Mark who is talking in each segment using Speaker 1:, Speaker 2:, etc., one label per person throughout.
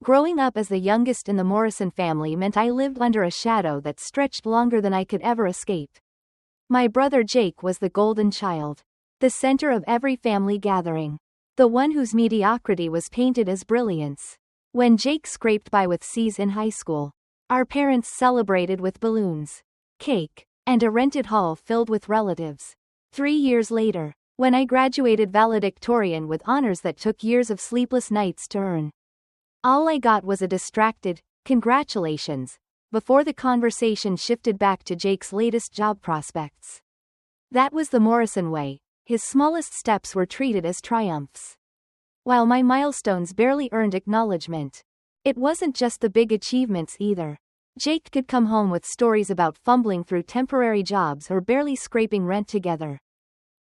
Speaker 1: Growing up as the youngest in the Morrison family meant I lived under a shadow that stretched longer than I could ever escape. My brother Jake was the golden child, the center of every family gathering, the one whose mediocrity was painted as brilliance. When Jake scraped by with C's in high school, our parents celebrated with balloons, cake, and a rented hall filled with relatives. 3 years later, when I graduated valedictorian with honors that took years of sleepless nights to earn, all I got was a distracted, "Congratulations," before the conversation shifted back to Jake's latest job prospects. That was the Morrison way. His smallest steps were treated as triumphs, while my milestones barely earned acknowledgement. It wasn't just the big achievements either. Jake could come home with stories about fumbling through temporary jobs or barely scraping rent together,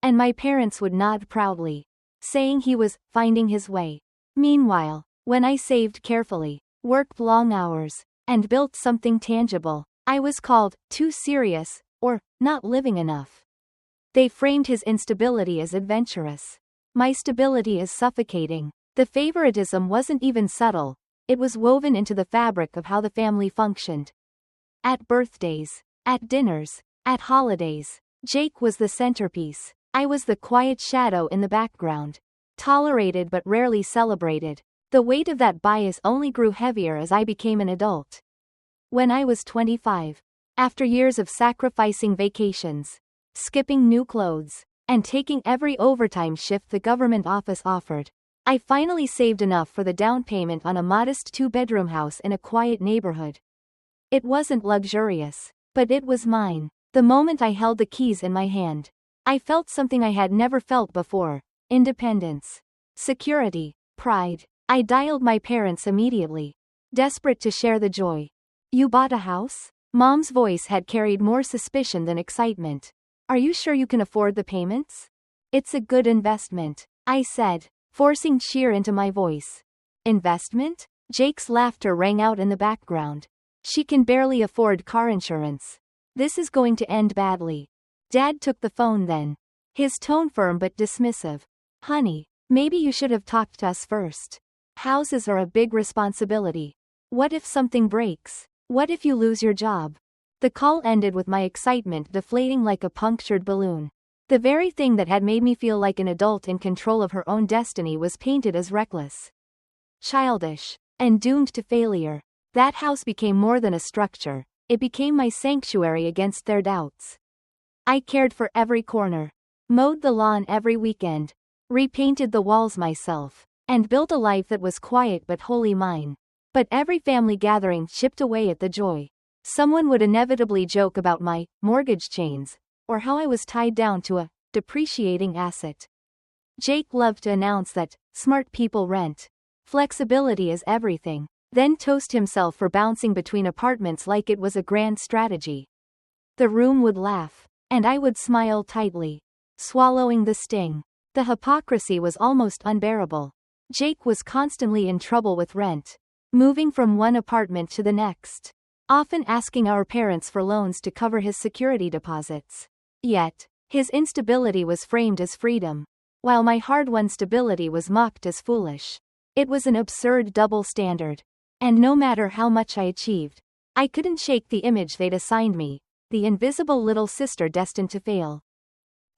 Speaker 1: and my parents would nod proudly, saying he was finding his way. Meanwhile, when I saved carefully, worked long hours, and built something tangible, I was called too serious or not living enough. They framed his instability as adventurous, my stability as suffocating. The favoritism wasn't even subtle, it was woven into the fabric of how the family functioned. At birthdays, at dinners, at holidays, Jake was the centerpiece. I was the quiet shadow in the background, tolerated but rarely celebrated. The weight of that bias only grew heavier as I became an adult. When I was 25, after years of sacrificing vacations, skipping new clothes, and taking every overtime shift the government office offered, I finally saved enough for the down payment on a modest 2-bedroom house in a quiet neighborhood. It wasn't luxurious, but it was mine. The moment I held the keys in my hand, I felt something I had never felt before: independence, security, pride. I dialed my parents immediately, desperate to share the joy. "You bought a house?" Mom's voice had carried more suspicion than excitement. "Are you sure you can afford the payments?" "It's a good investment," I said, forcing cheer into my voice. "Investment?" Jake's laughter rang out in the background. "She can barely afford car insurance. This is going to end badly." Dad took the phone then, his tone firm but dismissive. "Honey, maybe you should have talked to us first. Houses are a big responsibility. What if something breaks? What if you lose your job?" The call ended with my excitement deflating like a punctured balloon. The very thing that had made me feel like an adult in control of her own destiny was painted as reckless, childish, and doomed to failure. That house became more than a structure, it became my sanctuary against their doubts. I cared for every corner, mowed the lawn every weekend, repainted the walls myself, and built a life that was quiet but wholly mine. But every family gathering chipped away at the joy. Someone would inevitably joke about my mortgage chains, or how I was tied down to a depreciating asset. Jake loved to announce that smart people rent. Flexibility is everything, then toast himself for bouncing between apartments like it was a grand strategy. The room would laugh, and I would smile tightly, swallowing the sting. The hypocrisy was almost unbearable. Jake was constantly in trouble with rent, moving from one apartment to the next, often asking our parents for loans to cover his security deposits. Yet, his instability was framed as freedom, while my hard-won stability was mocked as foolish. It was an absurd double standard. And no matter how much I achieved, I couldn't shake the image they'd assigned me, the invisible little sister destined to fail.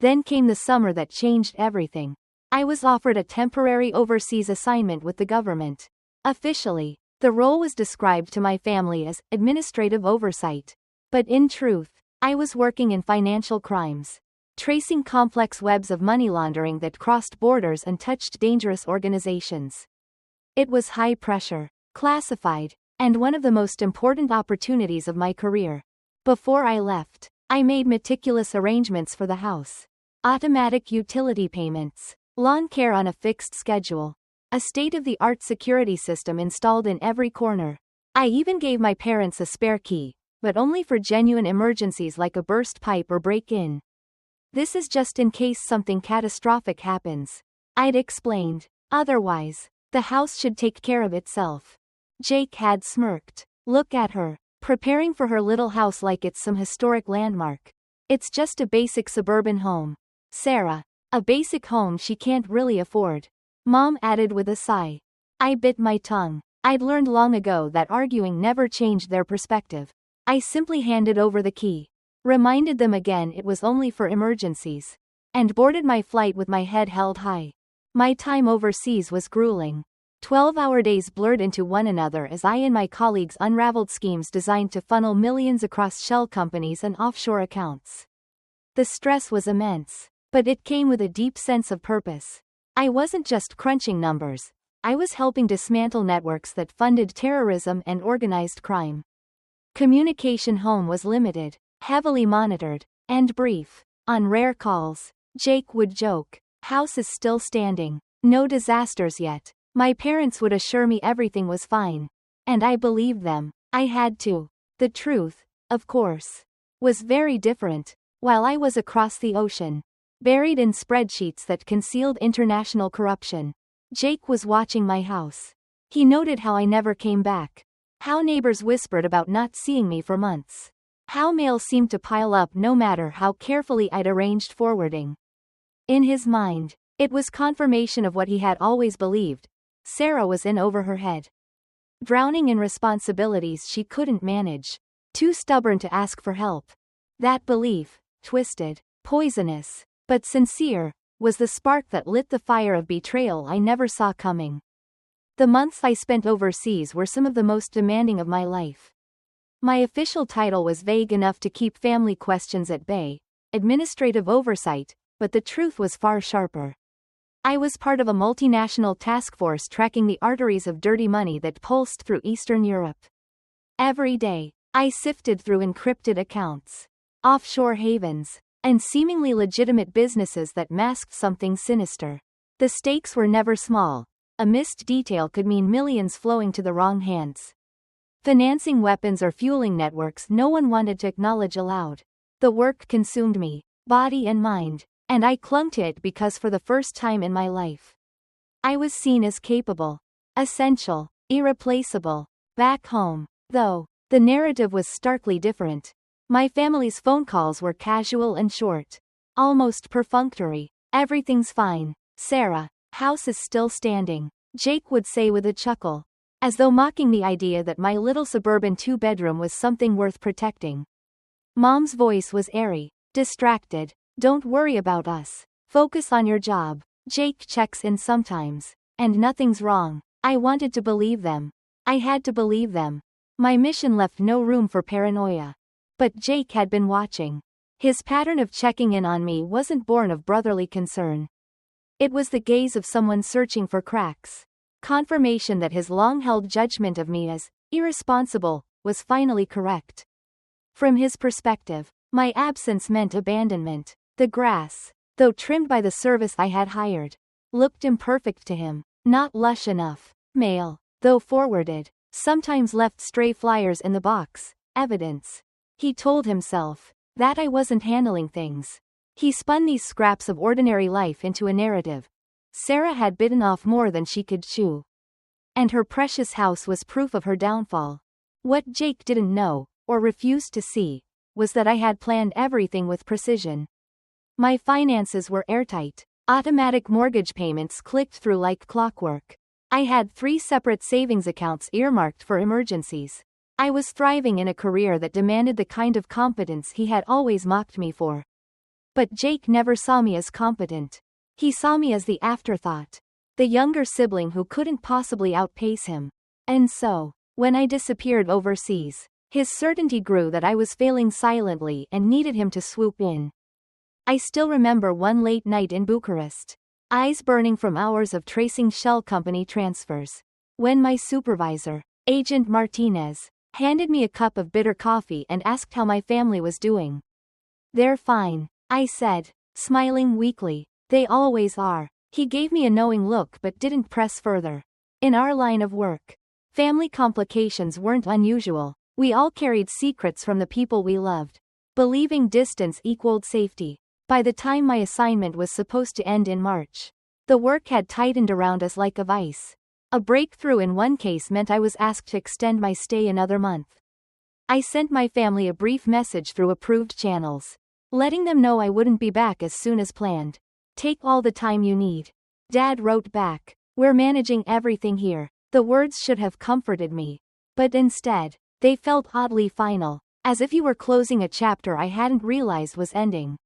Speaker 1: Then came the summer that changed everything. I was offered a temporary overseas assignment with the government. Officially, the role was described to my family as administrative oversight. But in truth, I was working in financial crimes, tracing complex webs of money laundering that crossed borders and touched dangerous organizations. It was high pressure, classified, and one of the most important opportunities of my career. Before I left, I made meticulous arrangements for the house. Automatic utility payments, lawn care on a fixed schedule, a state-of-the-art security system installed in every corner. I even gave my parents a spare key, but only for genuine emergencies like a burst pipe or break-in. "This is just in case something catastrophic happens," I'd explained. "Otherwise, the house should take care of itself." Jake had smirked. "Look at her, preparing for her little house like it's some historic landmark. It's just a basic suburban home, Sarah. A basic home she can't really afford," Mom added with a sigh. I bit my tongue. I'd learned long ago that arguing never changed their perspective. I simply handed over the key, reminded them again it was only for emergencies, and boarded my flight with my head held high. My time overseas was grueling. 12-hour days blurred into one another as I and my colleagues unraveled schemes designed to funnel millions across shell companies and offshore accounts. The stress was immense, but it came with a deep sense of purpose. I wasn't just crunching numbers, I was helping dismantle networks that funded terrorism and organized crime. Communication home was limited, heavily monitored, and brief. On rare calls, Jake would joke, "House is still standing. No disasters yet." My parents would assure me everything was fine. And I believed them. I had to. The truth, of course, was very different. While I was across the ocean, buried in spreadsheets that concealed international corruption, Jake was watching my house. He noted how I never came back. How neighbors whispered about not seeing me for months. How mail seemed to pile up no matter how carefully I'd arranged forwarding. In his mind, it was confirmation of what he had always believed. Sarah was in over her head. Drowning in responsibilities she couldn't manage. Too stubborn to ask for help. That belief, twisted, poisonous, but sincere, was the spark that lit the fire of betrayal I never saw coming. The months I spent overseas were some of the most demanding of my life. My official title was vague enough to keep family questions at bay, administrative oversight, but the truth was far sharper. I was part of a multinational task force tracking the arteries of dirty money that pulsed through Eastern Europe. Every day, I sifted through encrypted accounts, offshore havens, and seemingly legitimate businesses that masked something sinister. The stakes were never small. A missed detail could mean millions flowing to the wrong hands. Financing weapons or fueling networks no one wanted to acknowledge aloud. The work consumed me, body and mind, and I clung to it because for the first time in my life, I was seen as capable, essential, irreplaceable. Back home, though, the narrative was starkly different. My family's phone calls were casual and short, almost perfunctory. "Everything's fine, Sarah. House is still standing," Jake would say with a chuckle, as though mocking the idea that my little suburban two-bedroom was something worth protecting. Mom's voice was airy, distracted. "Don't worry about us. Focus on your job." Jake checks in sometimes, and nothing's wrong. I wanted to believe them. I had to believe them. My mission left no room for paranoia. But Jake had been watching. His pattern of checking in on me wasn't born of brotherly concern. It was the gaze of someone searching for cracks. Confirmation that his long-held judgment of me as irresponsible was finally correct. From his perspective, my absence meant abandonment. The grass, though trimmed by the service I had hired, looked imperfect to him, not lush enough. Mail, though forwarded, sometimes left stray flyers in the box, evidence. He told himself that I wasn't handling things. He spun these scraps of ordinary life into a narrative. Sarah had bitten off more than she could chew. And her precious house was proof of her downfall. What Jake didn't know, or refused to see, was that I had planned everything with precision. My finances were airtight. Automatic mortgage payments clicked through like clockwork. I had 3 separate savings accounts earmarked for emergencies. I was thriving in a career that demanded the kind of competence he had always mocked me for. But Jake never saw me as competent. He saw me as the afterthought, the younger sibling who couldn't possibly outpace him. And so, when I disappeared overseas, his certainty grew that I was failing silently and needed him to swoop in. I still remember one late night in Bucharest, eyes burning from hours of tracing shell company transfers, when my supervisor, Agent Martinez, handed me a cup of bitter coffee and asked how my family was doing. "They're fine," I said, smiling weakly. "They always are." He gave me a knowing look but didn't press further. In our line of work, family complications weren't unusual. We all carried secrets from the people we loved, believing distance equaled safety. By the time my assignment was supposed to end in March, the work had tightened around us like a vice. A breakthrough in one case meant I was asked to extend my stay another month. I sent my family a brief message through approved channels, letting them know I wouldn't be back as soon as planned. "Take all the time you need." Dad wrote back, "We're managing everything here. The words should have comforted me. But instead, they felt oddly final, as if you were closing a chapter I hadn't realized was ending.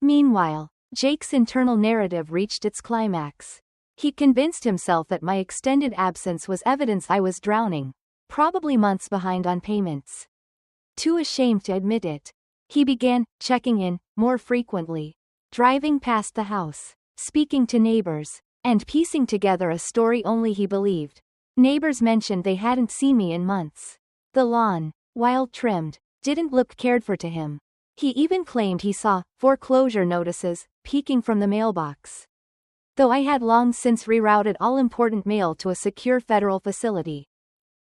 Speaker 1: Meanwhile, Jake's internal narrative reached its climax. He convinced himself that my extended absence was evidence I was drowning, probably months behind on payments. Too ashamed to admit it, he began checking in more frequently, driving past the house, speaking to neighbors, and piecing together a story only he believed. Neighbors mentioned they hadn't seen me in months. The lawn, while trimmed, didn't look cared for to him. He even claimed he saw foreclosure notices peeking from the mailbox. Though I had long since rerouted all important mail to a secure federal facility.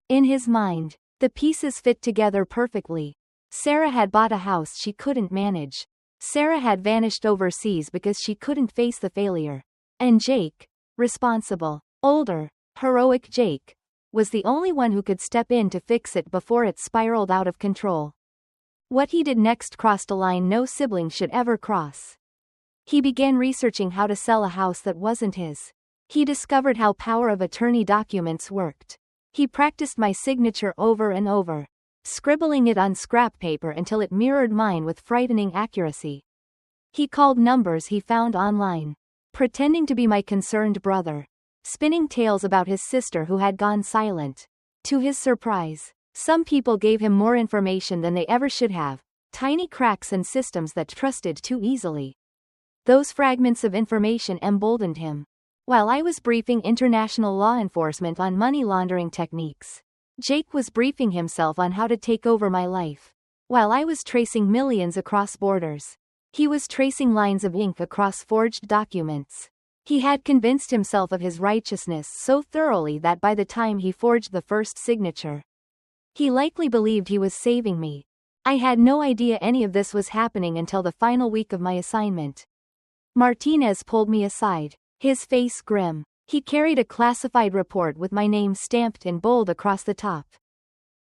Speaker 1: In his mind, the pieces fit together perfectly. Sarah had bought a house she couldn't manage. Sarah had vanished overseas because she couldn't face the failure. And Jake, responsible, older, heroic Jake, was the only one who could step in to fix it before it spiraled out of control. What he did next crossed a line no sibling should ever cross. He began researching how to sell a house that wasn't his. He discovered how power of attorney documents worked. He practiced my signature over and over, scribbling it on scrap paper until it mirrored mine with frightening accuracy. He called numbers he found online, pretending to be my concerned brother, spinning tales about his sister who had gone silent. To his surprise, some people gave him more information than they ever should have, tiny cracks in systems that trusted too easily. Those fragments of information emboldened him. While I was briefing international law enforcement on money laundering techniques, Jake was briefing himself on how to take over my life. While I was tracing millions across borders, he was tracing lines of ink across forged documents. He had convinced himself of his righteousness so thoroughly that by the time he forged the first signature, he likely believed he was saving me. I had no idea any of this was happening until the final week of my assignment. Martinez pulled me aside, his face grim. He carried a classified report with my name stamped in bold across the top.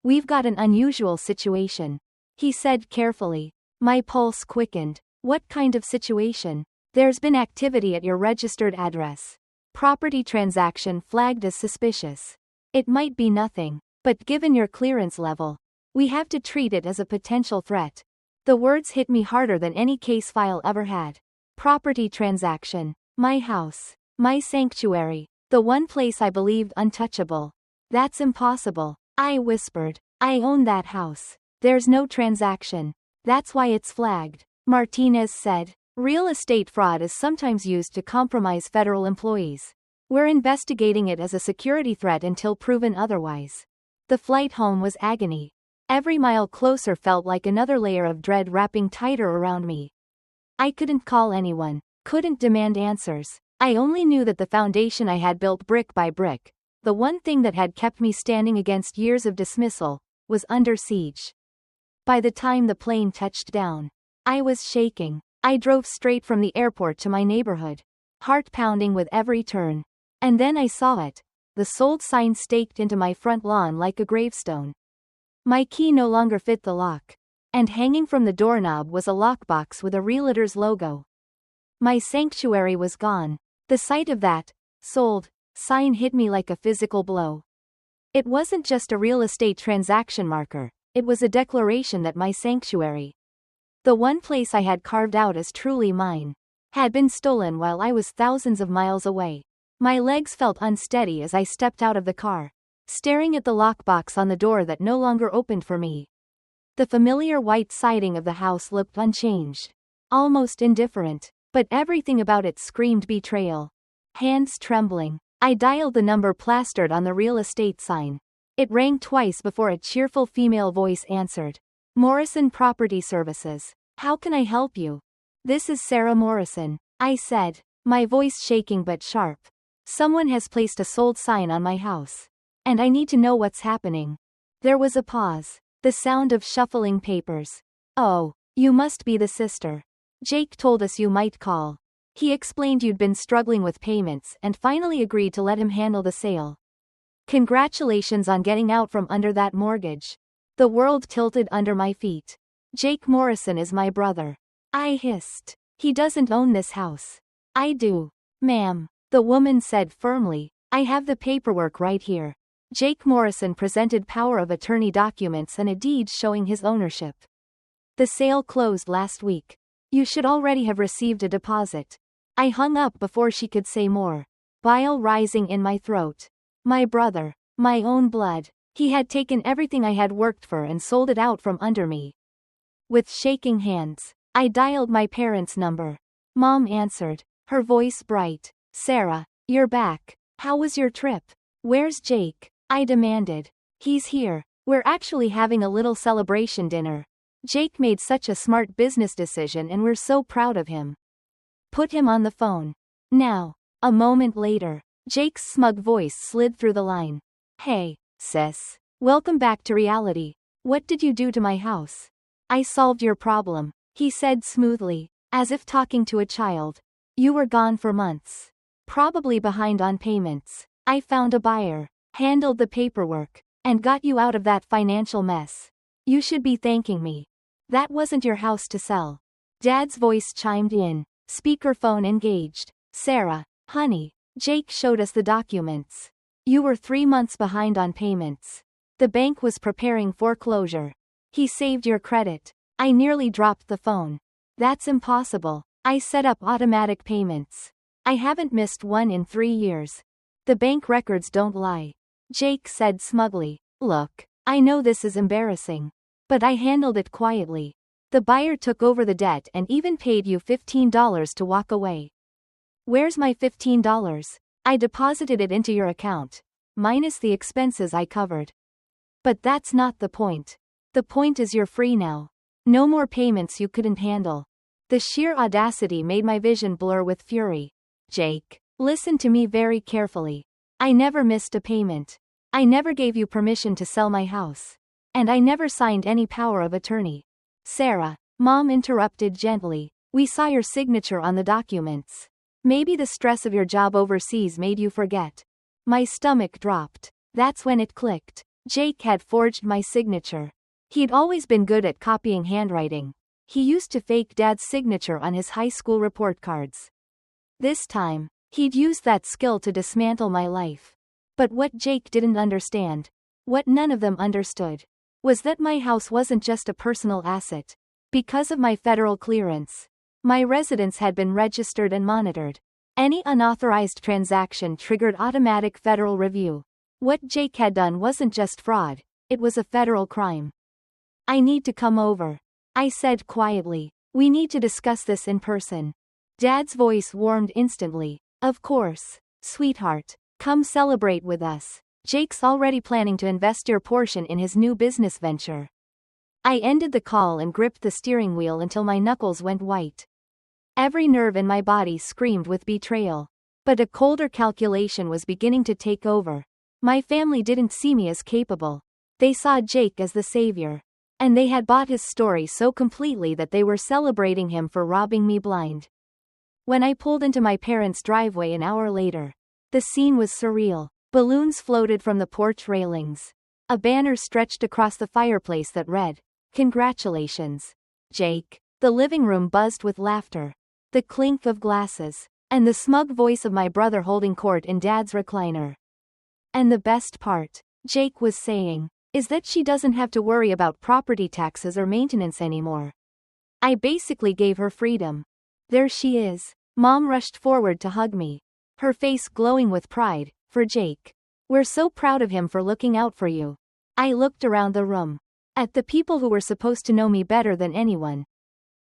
Speaker 1: "We've got an unusual situation," he said carefully. My pulse quickened. "What kind of situation?" "There's been activity at your registered address. Property transaction flagged as suspicious. It might be nothing, but given your clearance level, we have to treat it as a potential threat." The words hit me harder than any case file ever had. Property transaction. My house. My sanctuary. The one place I believed untouchable. "That's impossible," I whispered. "I own that house. There's no transaction. That's why it's flagged," Martinez said. "Real estate fraud is sometimes used to compromise federal employees. We're investigating it as a security threat until proven otherwise." The flight home was agony. Every mile closer felt like another layer of dread wrapping tighter around me. I couldn't call anyone, couldn't demand answers. I only knew that the foundation I had built brick by brick, the one thing that had kept me standing against years of dismissal, was under siege. By the time the plane touched down, I was shaking. I drove straight from the airport to my neighborhood, heart pounding with every turn. And then I saw it, the sold sign staked into my front lawn like a gravestone. My key no longer fit the lock, and hanging from the doorknob was a lockbox with a realtor's logo. My sanctuary was gone. The sight of that sold sign hit me like a physical blow. It wasn't just a real estate transaction marker, it was a declaration that my sanctuary, the one place I had carved out as truly mine, had been stolen while I was thousands of miles away. My legs felt unsteady as I stepped out of the car, staring at the lockbox on the door that no longer opened for me. The familiar white siding of the house looked unchanged, almost indifferent, but everything about it screamed betrayal. Hands trembling, I dialed the number plastered on the real estate sign. It rang twice before a cheerful female voice answered. "Morrison Property Services. How can I help you?" "This is Sarah Morrison," I said, my voice shaking but sharp. "Someone has placed a sold sign on my house, and I need to know what's happening." There was a pause, the sound of shuffling papers. "Oh, you must be the sister. Jake told us you might call. He explained you'd been struggling with payments and finally agreed to let him handle the sale. Congratulations on getting out from under that mortgage." The world tilted under my feet. "Jake Morrison is my brother," I hissed. "He doesn't own this house." "I do, ma'am," the woman said firmly. I have the paperwork right here. Jake Morrison presented power of attorney documents and a deed showing his ownership. The sale closed last week. You should already have received a deposit. I hung up before she could say more. Bile rising in my throat. My brother. My own blood. He had taken everything I had worked for and sold it out from under me. With shaking hands, I dialed my parents' number. Mom answered, her voice bright. Sarah, you're back. How was your trip? Where's Jake? I demanded. He's here. We're actually having a little celebration dinner. Jake made such a smart business decision and we're so proud of him. Put him on the phone. Now. A moment later, Jake's smug voice slid through the line. Hey, sis. Welcome back to reality. What did you do to my house? I solved your problem, he said smoothly, as if talking to a child. You were gone for months. Probably behind on payments. I found a buyer, handled the paperwork, and got you out of that financial mess. You should be thanking me. That wasn't your house to sell. Dad's voice chimed in, speakerphone engaged. Sarah, honey, Jake showed us the documents. You were 3 months behind on payments. The bank was preparing foreclosure. He saved your credit. I nearly dropped the phone. That's impossible. I set up automatic payments. I haven't missed one in 3 years. The bank records don't lie. Jake said smugly. Look, I know this is embarrassing. But I handled it quietly. The buyer took over the debt and even paid you $15 to walk away. Where's my $15? I deposited it into your account, minus the expenses I covered. But that's not the point. The point is you're free now. No more payments you couldn't handle. The sheer audacity made my vision blur with fury. Jake, listen to me very carefully. I never missed a payment. I never gave you permission to sell my house. And I never signed any power of attorney. Sarah, Mom interrupted gently. We saw your signature on the documents. Maybe the stress of your job overseas made you forget. My stomach dropped. That's when it clicked. Jake had forged my signature. He'd always been good at copying handwriting. He used to fake Dad's signature on his high school report cards. This time, he'd used that skill to dismantle my life. But what Jake didn't understand, what none of them understood, was that my house wasn't just a personal asset. Because of my federal clearance, my residence had been registered and monitored. Any unauthorized transaction triggered automatic federal review. What Jake had done wasn't just fraud, it was a federal crime. I need to come over, I said quietly. We need to discuss this in person. Dad's voice warmed instantly. Of course, sweetheart. Come celebrate with us. Jake's already planning to invest your portion in his new business venture. I ended the call and gripped the steering wheel until my knuckles went white. Every nerve in my body screamed with betrayal. But a colder calculation was beginning to take over. My family didn't see me as capable. They saw Jake as the savior. And they had bought his story so completely that they were celebrating him for robbing me blind. When I pulled into my parents' driveway an hour later, the scene was surreal. Balloons floated from the porch railings. A banner stretched across the fireplace that read, "Congratulations, Jake." The living room buzzed with laughter, the clink of glasses, and the smug voice of my brother holding court in Dad's recliner. And the best part, Jake was saying, is that she doesn't have to worry about property taxes or maintenance anymore. I basically gave her freedom. There she is. Mom rushed forward to hug me, her face glowing with pride. For Jake. We're so proud of him for looking out for you. I looked around the room. At the people who were supposed to know me better than anyone.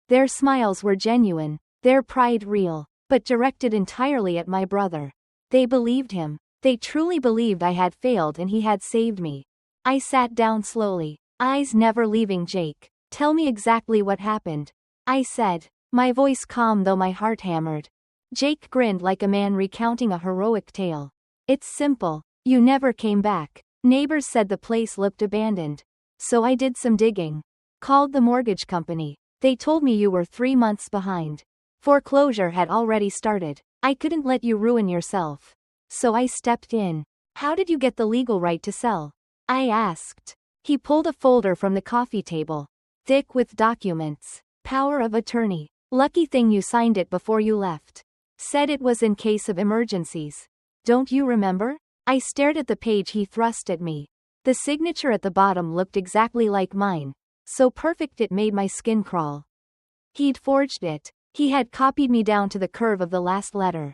Speaker 1: Their smiles were genuine, their pride real, but directed entirely at my brother. They believed him. They truly believed I had failed and he had saved me. I sat down slowly, eyes never leaving Jake. Tell me exactly what happened, I said, my voice calm though my heart hammered. Jake grinned like a man recounting a heroic tale. It's simple. You never came back. Neighbors said the place looked abandoned. So I did some digging. Called the mortgage company. They told me you were 3 months behind. Foreclosure had already started. I couldn't let you ruin yourself. So I stepped in. How did you get the legal right to sell? I asked. He pulled a folder from the coffee table. Thick with documents. Power of attorney. Lucky thing you signed it before you left. Said it was in case of emergencies. Don't you remember? I stared at the page he thrust at me. The signature at the bottom looked exactly like mine, so perfect it made my skin crawl. He'd forged it. He had copied me down to the curve of the last letter.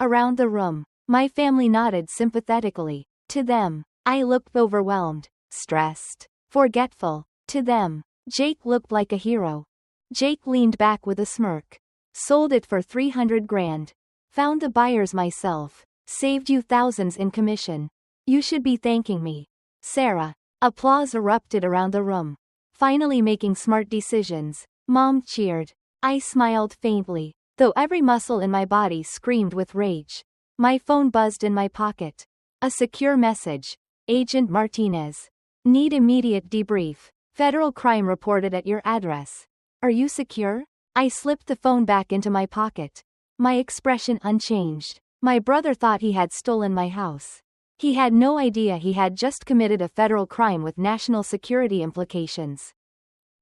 Speaker 1: Around the room, my family nodded sympathetically. To them, I looked overwhelmed, stressed, forgetful. To them, Jake looked like a hero. Jake leaned back with a smirk. Sold it for 300 grand. Found the buyers myself. Saved you thousands in commission. You should be thanking me. Sarah. Applause erupted around the room. Finally making smart decisions. Mom cheered. I smiled faintly, though every muscle in my body screamed with rage. My phone buzzed in my pocket. A secure message. Agent Martinez. Need immediate debrief. Federal crime reported at your address. Are you secure? I slipped the phone back into my pocket. My expression unchanged. My brother thought he had stolen my house. He had no idea he had just committed a federal crime with national security implications.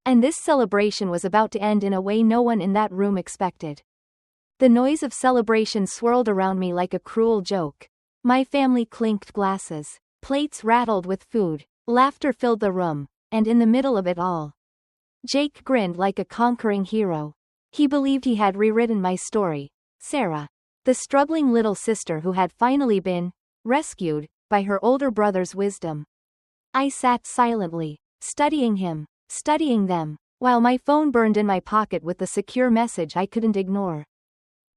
Speaker 1: And this celebration was about to end in a way no one in that room expected. The noise of celebration swirled around me like a cruel joke. My family clinked glasses. Plates rattled with food. Laughter filled the room, and in the middle of it all, Jake grinned like a conquering hero. He believed he had rewritten my story. Sarah, the struggling little sister who had finally been rescued by her older brother's wisdom. I sat silently, studying him, studying them, while my phone burned in my pocket with the secure message I couldn't ignore.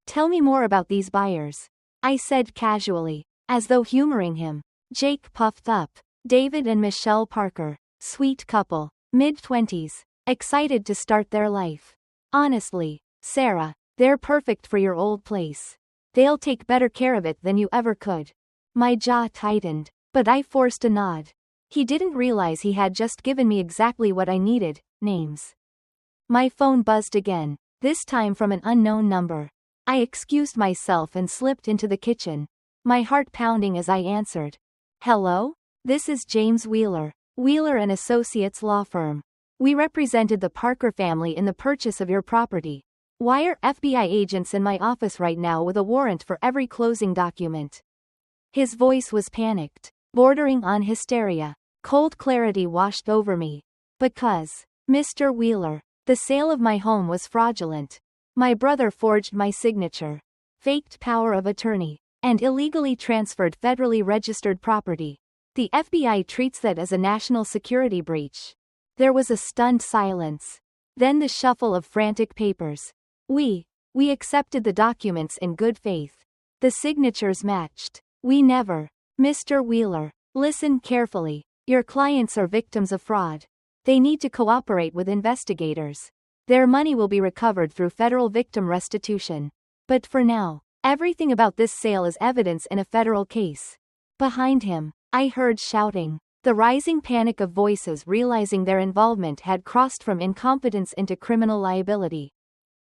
Speaker 1: Tell me more about these buyers, I said casually, as though humoring him. Jake puffed up. David and Michelle Parker, sweet couple, mid-20s, excited to start their life. Honestly, Sarah, they're perfect for your old place. They'll take better care of it than you ever could. My jaw tightened, but I forced a nod. He didn't realize he had just given me exactly what I needed, names. My phone buzzed again, this time from an unknown number. I excused myself and slipped into the kitchen, my heart pounding as I answered. Hello? This is James Wheeler, Wheeler and Associates law firm. We represented the Parker family in the purchase of your property. Why are FBI agents in my office right now with a warrant for every closing document? His voice was panicked, bordering on hysteria. Cold clarity washed over me. Because, Mr. Wheeler, the sale of my home was fraudulent. My brother forged my signature, faked power of attorney, and illegally transferred federally registered property. The FBI treats that as a national security breach. There was a stunned silence. Then the shuffle of frantic papers. We accepted the documents in good faith. The signatures matched. We never. Mr. Wheeler, listen carefully. Your clients are victims of fraud. They need to cooperate with investigators. Their money will be recovered through federal victim restitution. But for now, everything about this sale is evidence in a federal case. Behind him, I heard shouting. The rising panic of voices realizing their involvement had crossed from incompetence into criminal liability.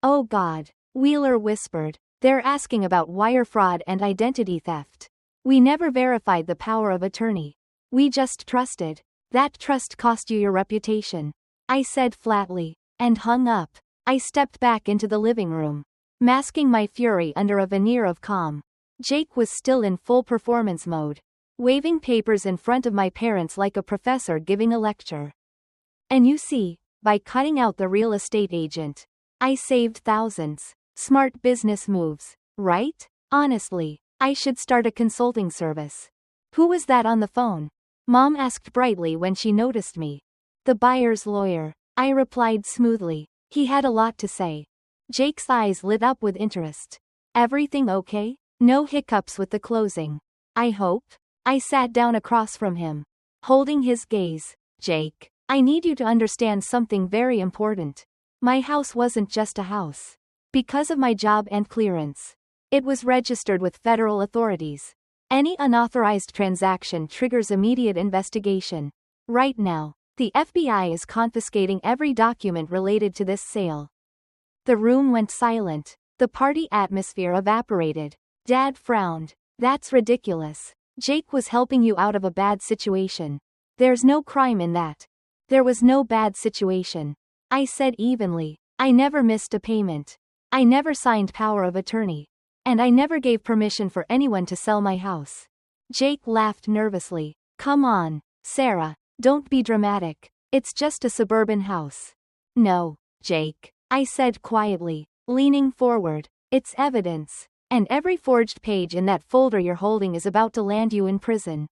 Speaker 1: Oh God, Wheeler whispered. They're asking about wire fraud and identity theft. We never verified the power of attorney. We just trusted. That trust cost you your reputation, I said flatly, and hung up. I stepped back into the living room, masking my fury under a veneer of calm. Jake was still in full performance mode, waving papers in front of my parents like a professor giving a lecture. And you see, by cutting out the real estate agent, I saved thousands. Smart business moves, right? Honestly, I should start a consulting service. Who was that on the phone? Mom asked brightly when she noticed me. The buyer's lawyer, I replied smoothly. He had a lot to say. Jake's eyes lit up with interest. Everything okay? No hiccups with the closing, I hope? I sat down across from him, holding his gaze. Jake, I need you to understand something very important. My house wasn't just a house. Because of my job and clearance, it was registered with federal authorities. Any unauthorized transaction triggers immediate investigation. Right now, the FBI is confiscating every document related to this sale. The room went silent. The party atmosphere evaporated. Dad frowned. That's ridiculous. Jake was helping you out of a bad situation. There's no crime in that. There was no bad situation, I said evenly. I never missed a payment. I never signed power of attorney. And I never gave permission for anyone to sell my house. Jake laughed nervously. Come on, Sarah, don't be dramatic. It's just a suburban house. No, Jake, I said quietly, leaning forward. It's evidence. And every forged page in that folder you're holding is about to land you in prison.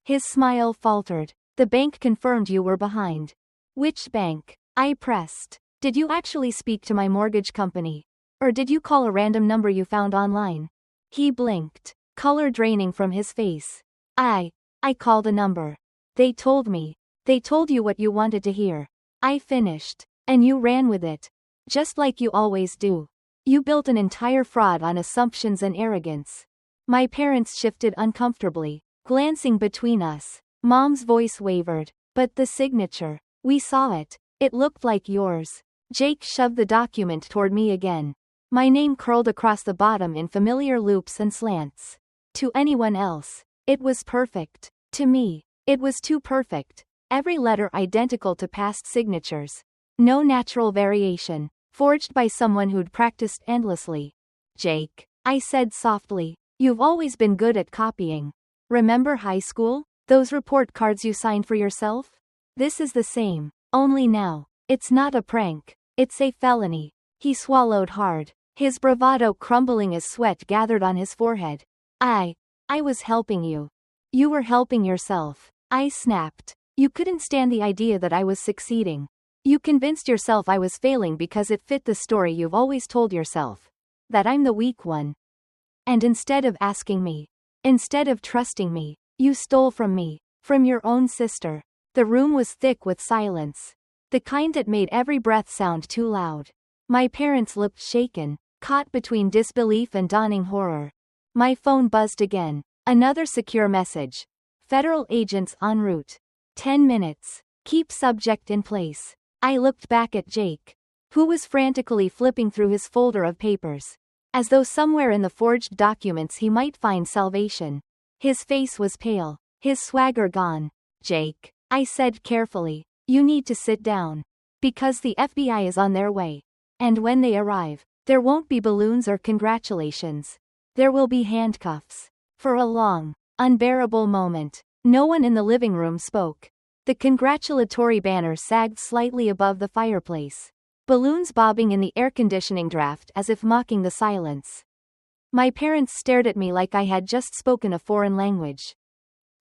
Speaker 1: His smile faltered. The bank confirmed you were behind. Which bank? I pressed. Did you actually speak to my mortgage company? Or did you call a random number you found online? He blinked, color draining from his face. I called a number. They told me. They told you what you wanted to hear. I finished. And you ran with it. Just like you always do. You built an entire fraud on assumptions and arrogance. My parents shifted uncomfortably, glancing between us. Mom's voice wavered. But the signature. We saw it. It looked like yours. Jake shoved the document toward me again. My name curled across the bottom in familiar loops and slants. To anyone else, it was perfect. To me, it was too perfect. Every letter identical to past signatures. No natural variation. Forged by someone who'd practiced endlessly. Jake, I said softly, you've always been good at copying. Remember high school? Those report cards you signed for yourself? This is the same. Only now, it's not a prank. It's a felony. He swallowed hard, his bravado crumbling as sweat gathered on his forehead. I was helping you. You were helping yourself. I snapped. You couldn't stand the idea that I was succeeding. You convinced yourself I was failing because it fit the story you've always told yourself. That I'm the weak one. And instead of asking me, instead of trusting me, you stole from me, from your own sister. The room was thick with silence. The kind that made every breath sound too loud. My parents looked shaken, caught between disbelief and dawning horror. My phone buzzed again. Another secure message. Federal agents en route. 10 minutes. Keep subject in place. I looked back at Jake, who was frantically flipping through his folder of papers, as though somewhere in the forged documents he might find salvation. His face was pale, his swagger gone. Jake, I said carefully, you need to sit down. Because the FBI is on their way. And when they arrive, there won't be balloons or congratulations. There will be handcuffs. For a long, unbearable moment, no one in the living room spoke. The congratulatory banner sagged slightly above the fireplace. Balloons bobbing in the air conditioning draft as if mocking the silence. My parents stared at me like I had just spoken a foreign language.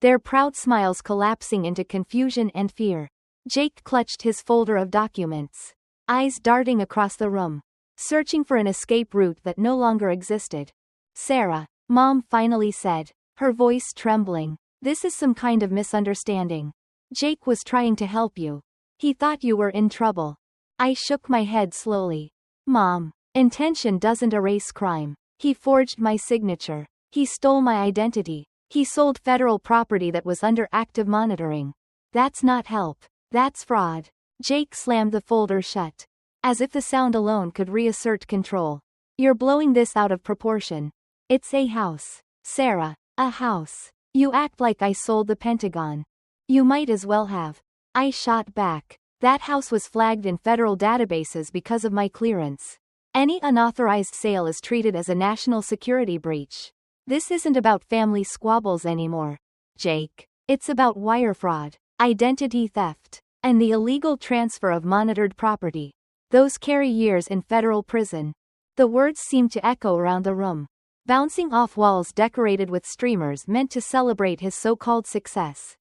Speaker 1: Their proud smiles collapsing into confusion and fear. Jake clutched his folder of documents, eyes darting across the room, searching for an escape route that no longer existed. Sarah, Mom finally said, her voice trembling. This is some kind of misunderstanding. Jake was trying to help you. He thought you were in trouble. I shook my head slowly. Mom, intention doesn't erase crime. He forged my signature. He stole my identity. He sold federal property that was under active monitoring. That's not help. That's fraud. Jake slammed the folder shut, as if the sound alone could reassert control. You're blowing this out of proportion. It's a house. Sarah, a house. You act like I sold the Pentagon. You might as well have. I shot back. That house was flagged in federal databases because of my clearance. Any unauthorized sale is treated as a national security breach. This isn't about family squabbles anymore, Jake. It's about wire fraud, identity theft, and the illegal transfer of monitored property. Those carry years in federal prison. The words seemed to echo around the room, bouncing off walls decorated with streamers meant to celebrate his so-called success.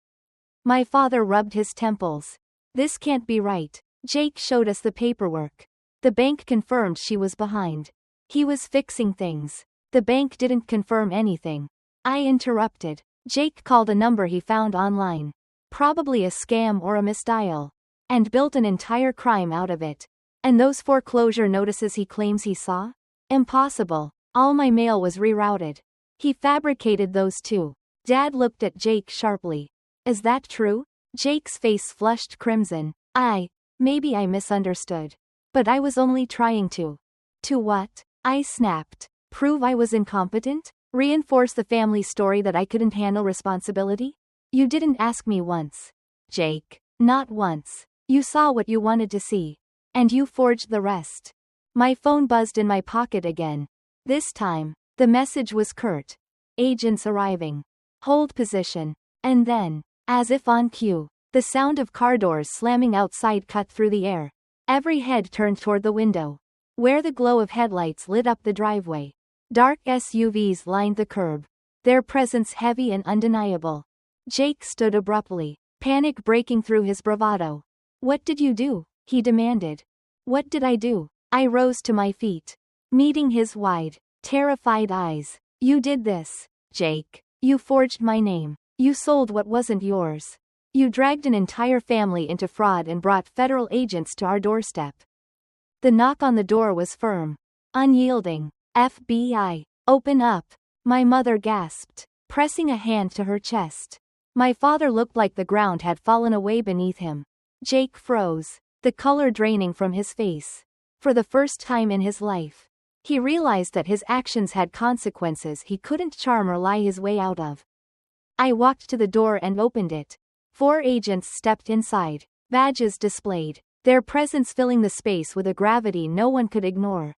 Speaker 1: My father rubbed his temples. This can't be right. Jake showed us the paperwork. The bank confirmed she was behind. He was fixing things. The bank didn't confirm anything. I interrupted. Jake called a number he found online. Probably a scam or a misdial. And built an entire crime out of it. And those foreclosure notices he claims he saw? Impossible. All my mail was rerouted. He fabricated those too. Dad looked at Jake sharply. Is that true? Jake's face flushed crimson. Maybe I misunderstood. But I was only trying to. To what? I snapped. Prove I was incompetent? Reinforce the family story that I couldn't handle responsibility? You didn't ask me once. Jake. Not once. You saw what you wanted to see. And you forged the rest. My phone buzzed in my pocket again. This time, The message was curt. Agents arriving. Hold position. And then, as if on cue, the sound of car doors slamming outside cut through the air. Every head turned toward the window, where the glow of headlights lit up the driveway. Dark SUVs lined the curb, their presence heavy and undeniable. Jake stood abruptly, panic breaking through his bravado. "What did you do?" he demanded. "What did I do?" I rose to my feet, meeting his wide, terrified eyes. "You did this, Jake. You forged my name. You sold what wasn't yours. You dragged an entire family into fraud and brought federal agents to our doorstep." The knock on the door was firm, unyielding. "FBI, open up," my mother gasped, pressing a hand to her chest. My father looked like the ground had fallen away beneath him. Jake froze, the color draining from his face. For the first time in his life, he realized that his actions had consequences he couldn't charm or lie his way out of. I walked to the door and opened it. 4 agents stepped inside, badges displayed, their presence filling the space with a gravity no one could ignore.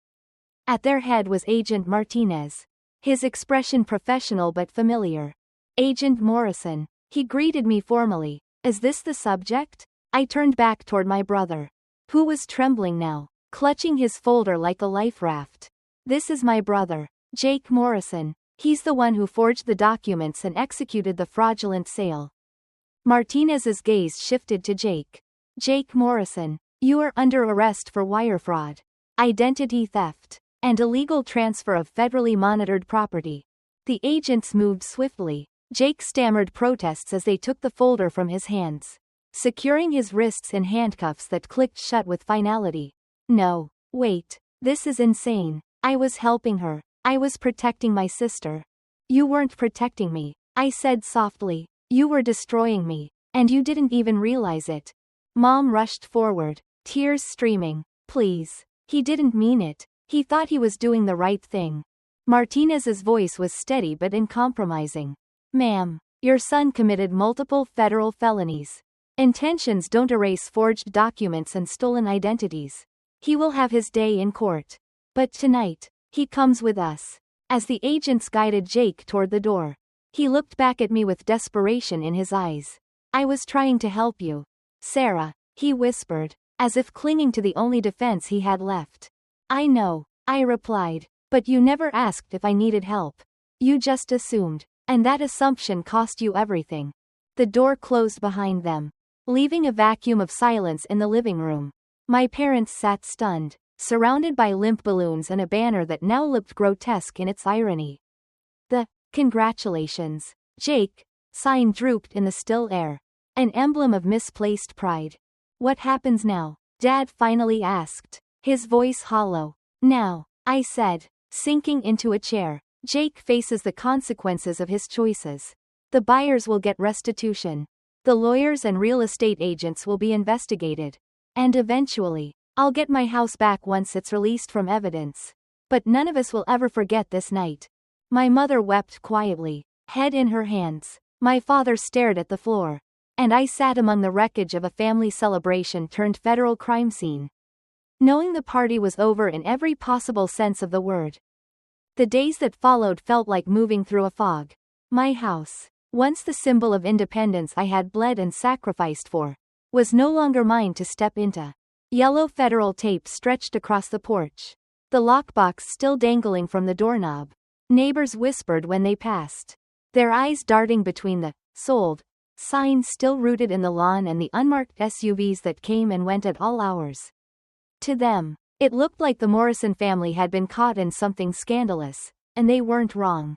Speaker 1: At their head was Agent Martinez, his expression professional but familiar. "Agent Morrison," he greeted me formally. "Is this the subject?" I turned back toward my brother, who was trembling now, clutching his folder like a life raft. "This is my brother, Jake Morrison. He's the one who forged the documents and executed the fraudulent sale." Martinez's gaze shifted to Jake. "Jake Morrison, you are under arrest for wire fraud, identity theft, and illegal transfer of federally monitored property." The agents moved swiftly. Jake stammered protests as they took the folder from his hands, securing his wrists in handcuffs that clicked shut with finality. "No, wait. This is insane. I was helping her. I was protecting my sister." "You weren't protecting me," I said softly. "You were destroying me, and you didn't even realize it." Mom rushed forward, tears streaming. "Please. He didn't mean it. He thought he was doing the right thing." Martinez's voice was steady but uncompromising. "Ma'am, your son committed multiple federal felonies. Intentions don't erase forged documents and stolen identities. He will have his day in court. But tonight, he comes with us." As the agents guided Jake toward the door, he looked back at me with desperation in his eyes. "I was trying to help you, Sarah," he whispered, as if clinging to the only defense he had left. "I know," I replied, "but you never asked if I needed help. You just assumed, and that assumption cost you everything." The door closed behind them, leaving a vacuum of silence in the living room. My parents sat stunned, surrounded by limp balloons and a banner that now looked grotesque in its irony. The "Congratulations, Jake" sign drooped in the still air, an emblem of misplaced pride. "What happens now?" Dad finally asked, his voice hollow. "Now," I said, sinking into a chair, "Jake faces the consequences of his choices. The buyers will get restitution. The lawyers and real estate agents will be investigated. And eventually, I'll get my house back once it's released from evidence. But none of us will ever forget this night." My mother wept quietly, head in her hands. My father stared at the floor, and I sat among the wreckage of a family celebration turned federal crime scene, knowing the party was over in every possible sense of the word. The days that followed felt like moving through a fog. My house, once the symbol of independence I had bled and sacrificed for, was no longer mine to step into. Yellow federal tape stretched across the porch, the lockbox still dangling from the doorknob. Neighbors whispered when they passed, their eyes darting between the "sold" sign still rooted in the lawn and the unmarked SUVs that came and went at all hours. To them, it looked like the Morrison family had been caught in something scandalous, and they weren't wrong.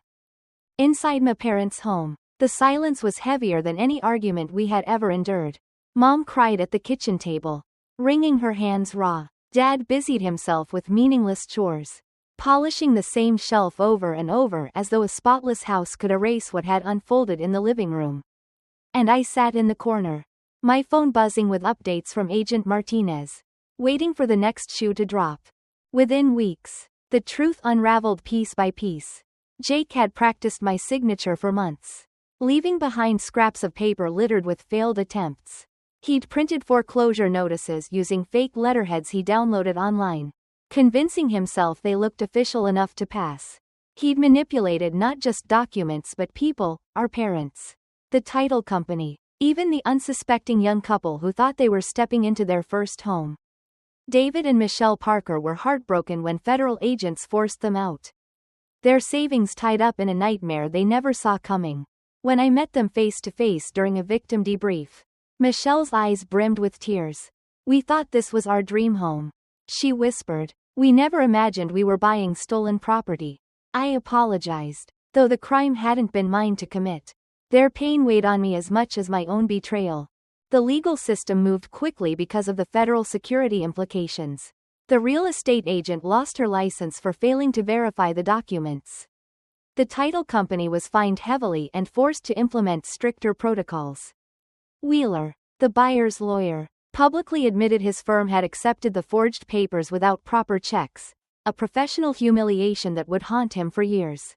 Speaker 1: Inside my parents' home, the silence was heavier than any argument we had ever endured. Mom cried at the kitchen table, wringing her hands raw. Dad busied himself with meaningless chores, polishing the same shelf over and over as though a spotless house could erase what had unfolded in the living room. And I sat in the corner, my phone buzzing with updates from Agent Martinez, waiting for the next shoe to drop. Within weeks, the truth unraveled piece by piece. Jake had practiced my signature for months, leaving behind scraps of paper littered with failed attempts. He'd printed foreclosure notices using fake letterheads he downloaded online, convincing himself they looked official enough to pass. He'd manipulated not just documents but people, our parents. The title company. Even the unsuspecting young couple who thought they were stepping into their first home. David and Michelle Parker were heartbroken when federal agents forced them out. Their savings tied up in a nightmare they never saw coming. When I met them face to face during a victim debrief, Michelle's eyes brimmed with tears. "We thought this was our dream home," she whispered. "We never imagined we were buying stolen property." I apologized, though the crime hadn't been mine to commit. Their pain weighed on me as much as my own betrayal. The legal system moved quickly because of the federal security implications. The real estate agent lost her license for failing to verify the documents. The title company was fined heavily and forced to implement stricter protocols. Wheeler, the buyer's lawyer, publicly admitted his firm had accepted the forged papers without proper checks, a professional humiliation that would haunt him for years.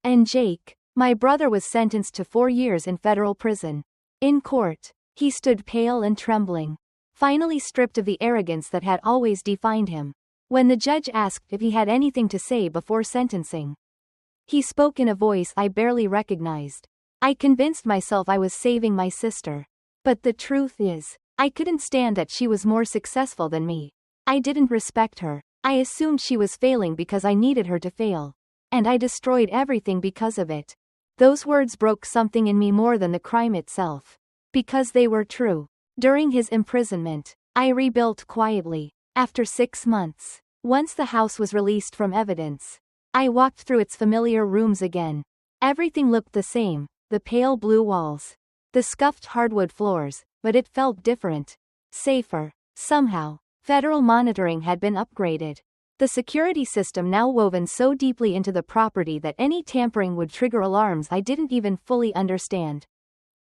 Speaker 1: And Jake, my brother, was sentenced to 4 years in federal prison. In court, he stood pale and trembling, finally stripped of the arrogance that had always defined him. When the judge asked if he had anything to say before sentencing, he spoke in a voice I barely recognized. "I convinced myself I was saving my sister. But the truth is, I couldn't stand that she was more successful than me. I didn't respect her. I assumed she was failing because I needed her to fail. And I destroyed everything because of it." Those words broke something in me more than the crime itself. Because they were true. During his imprisonment, I rebuilt quietly. After 6 months, once the house was released from evidence, I walked through its familiar rooms again. Everything looked the same, the pale blue walls, the scuffed hardwood floors, but it felt different. Safer. Somehow, federal monitoring had been upgraded. The security system now woven so deeply into the property that any tampering would trigger alarms I didn't even fully understand.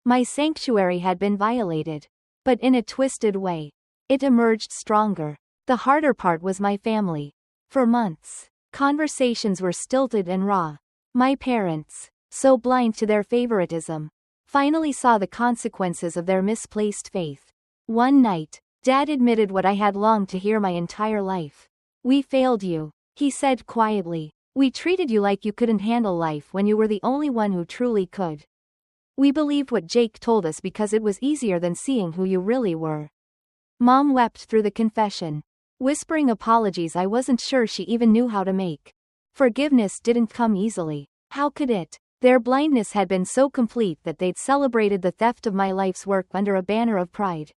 Speaker 1: My sanctuary had been violated. But in a twisted way. It emerged stronger. The harder part was my family. For months, conversations were stilted and raw. My parents, so blind to their favoritism, finally saw the consequences of their misplaced faith. One night, Dad admitted what I had longed to hear my entire life. "We failed you," he said quietly. "We treated you like you couldn't handle life when you were the only one who truly could. We believed what Jake told us because it was easier than seeing who you really were." Mom wept through the confession, whispering apologies I wasn't sure she even knew how to make. Forgiveness didn't come easily. How could it? Their blindness had been so complete that they'd celebrated the theft of my life's work under a banner of pride.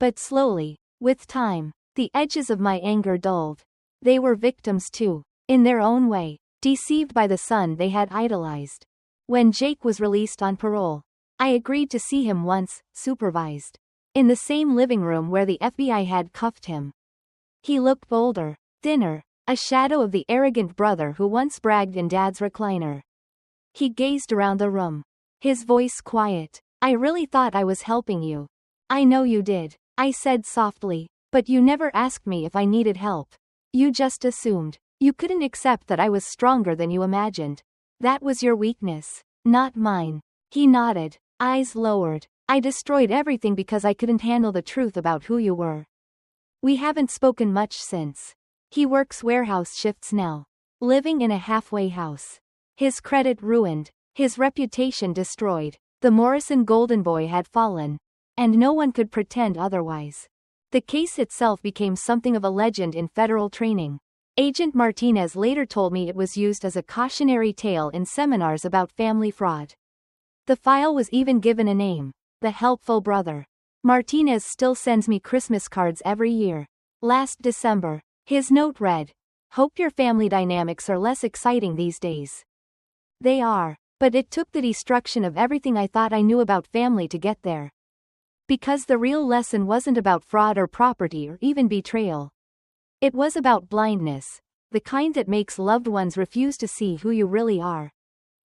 Speaker 1: But slowly, with time, the edges of my anger dulled. They were victims too, in their own way, deceived by the son they had idolized. When Jake was released on parole, I agreed to see him once, supervised. In the same living room where the FBI had cuffed him. He looked older, thinner, a shadow of the arrogant brother who once bragged in Dad's recliner. He gazed around the room, his voice quiet. "I really thought I was helping you." "I know you did," I said softly, "but you never asked me if I needed help. You just assumed. You couldn't accept that I was stronger than you imagined. That was your weakness, not mine." He nodded, eyes lowered. "I destroyed everything because I couldn't handle the truth about who you were." We haven't spoken much since. He works warehouse shifts now, living in a halfway house. His credit ruined, his reputation destroyed. The Morrison Golden Boy had fallen, and no one could pretend otherwise. The case itself became something of a legend in federal training. Agent Martinez later told me it was used as a cautionary tale in seminars about family fraud. The file was even given a name, The Helpful Brother. Martinez still sends me Christmas cards every year. Last December, his note read, "Hope your family dynamics are less exciting these days." They are, but it took the destruction of everything I thought I knew about family to get there. Because the real lesson wasn't about fraud or property or even betrayal. It was about blindness, the kind that makes loved ones refuse to see who you really are.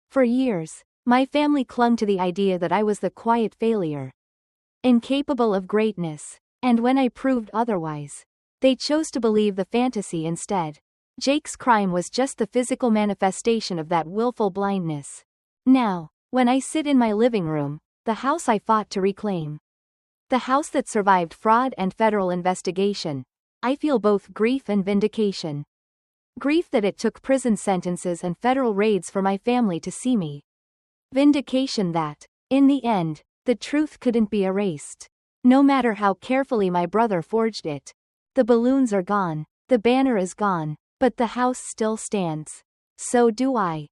Speaker 1: For years, my family clung to the idea that I was the quiet failure, incapable of greatness, and when I proved otherwise, they chose to believe the fantasy instead. Jake's crime was just the physical manifestation of that willful blindness. Now, when I sit in my living room, the house I fought to reclaim, the house that survived fraud and federal investigation, I feel both grief and vindication. Grief that it took prison sentences and federal raids for my family to see me. Vindication that, in the end, the truth couldn't be erased. No matter how carefully my brother forged it. The balloons are gone, the banner is gone, but the house still stands. So do I.